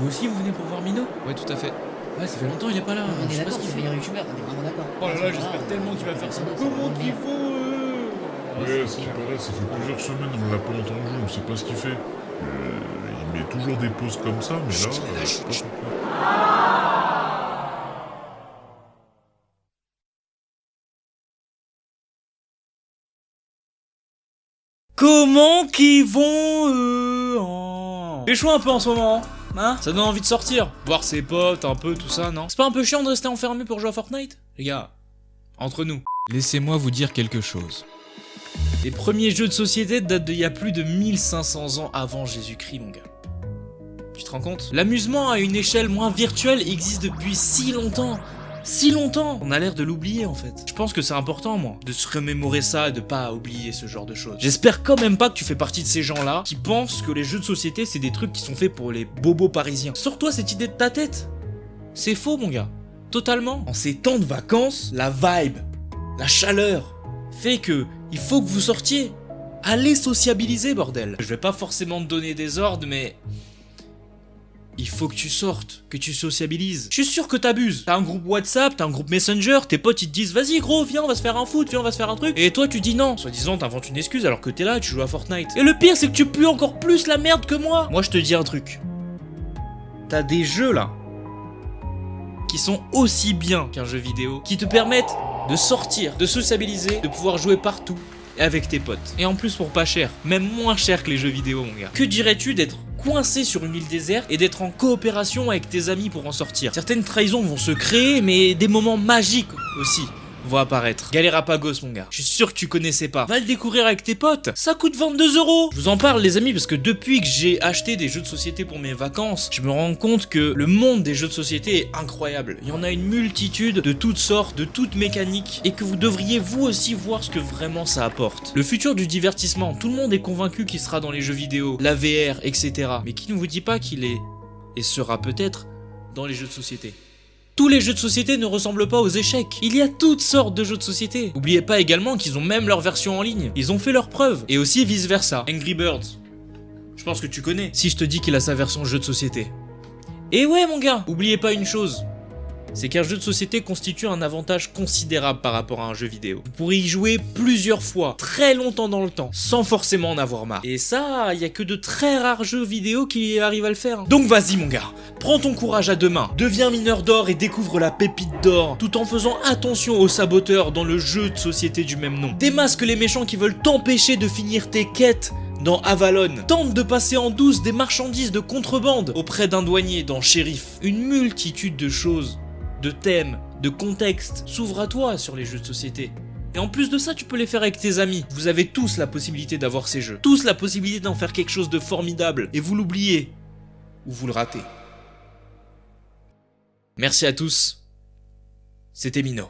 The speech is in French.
Vous aussi, vous venez pour voir Mino? Ouais, tout à fait. Ouais, ça fait longtemps, il est pas là. On Je est sais pas d'accord, ce qu'il c'est fait. meilleur youtubeur, on est vraiment d'accord. Oh là là, j'espère tellement qu'il va faire ça. Comment qu'ils font Ouais, ce qui paraît, ça fait plusieurs semaines, on l'a pas entendu, on sait pas ce qu'il fait. Il met toujours des pauses comme ça, mais là, je sais pas pourquoi. Comment qu'ils vont J'ai chaud un peu en ce moment, hein? Ça donne envie de sortir, voir ses potes, un peu, tout ça, non? C'est pas un peu chiant de rester enfermé pour jouer à Fortnite? Les gars, entre nous. Laissez-moi vous dire quelque chose. Les premiers jeux de société datent d'il y a plus de 1500 ans avant Jésus-Christ, mon gars. Tu te rends compte? L'amusement à une échelle moins virtuelle existe depuis si longtemps. Si longtemps! On a l'air de l'oublier en fait. Je pense que c'est important, moi, de se remémorer ça et de pas oublier ce genre de choses. J'espère quand même pas que tu fais partie de ces gens-là qui pensent que les jeux de société c'est des trucs qui sont faits pour les bobos parisiens. Sors-toi cette idée de ta tête! C'est faux, mon gars. Totalement. En ces temps de vacances, la vibe, la chaleur, fait que il faut que vous sortiez. Allez sociabiliser, bordel. Je vais pas forcément te donner des ordres, mais... il faut que tu sortes, que tu sociabilises. Je suis sûr que t'abuses. T'as un groupe WhatsApp, t'as un groupe Messenger, tes potes ils te disent vas-y gros, viens on va se faire un foot, viens on va se faire un truc. Et toi tu dis non. Soi-disant t'inventes une excuse alors que t'es là, tu joues à Fortnite. Et le pire c'est que tu pues encore plus la merde que moi. Moi je te dis un truc. T'as des jeux là qui sont aussi bien qu'un jeu vidéo, qui te permettent de sortir, de sociabiliser, de pouvoir jouer partout et avec tes potes. Et en plus pour pas cher, même moins cher que les jeux vidéo mon gars. Que dirais-tu d'être coincé sur une île déserte et d'être en coopération avec tes amis pour en sortir? Certaines trahisons vont se créer, mais des moments magiques aussi vont apparaître. Galérapagos mon gars, je suis sûr que tu connaissais pas. Va le découvrir avec tes potes, ça coûte 22 €. Je vous en parle les amis parce que depuis que j'ai acheté des jeux de société pour mes vacances, je me rends compte que le monde des jeux de société est incroyable. Il y en a une multitude de toutes sortes, de toutes mécaniques et que vous devriez vous aussi voir ce que vraiment ça apporte. Le futur du divertissement, tout le monde est convaincu qu'il sera dans les jeux vidéo, la VR, etc. Mais qui ne vous dit pas qu'il est et sera peut-être dans les jeux de société? Tous les jeux de société ne ressemblent pas aux échecs. Il y a toutes sortes de jeux de société. N'oubliez pas également qu'ils ont même leur version en ligne. Ils ont fait leurs preuves. Et aussi vice versa. Angry Birds. Je pense que tu connais. Si je te dis qu'il a sa version jeu de société. Et ouais mon gars, oubliez pas une chose. C'est qu'un jeu de société constitue un avantage considérable par rapport à un jeu vidéo. Vous pourrez y jouer plusieurs fois, très longtemps dans le temps, sans forcément en avoir marre. Et ça, il y a que de très rares jeux vidéo qui arrivent à le faire. Donc vas-y mon gars, prends ton courage à deux mains, deviens mineur d'or et découvre la pépite d'or, tout en faisant attention aux saboteurs dans le jeu de société du même nom. Démasque les méchants qui veulent t'empêcher de finir tes quêtes dans Avalon. Tente de passer en douce des marchandises de contrebande auprès d'un douanier dans Shérif. Une multitude de choses, de thèmes, de contextes s'ouvrent à toi sur les jeux de société. Et en plus de ça, tu peux les faire avec tes amis. Vous avez tous la possibilité d'avoir ces jeux. Tous la possibilité d'en faire quelque chose de formidable. Et vous l'oubliez. Ou vous le ratez. Merci à tous. C'était Mino.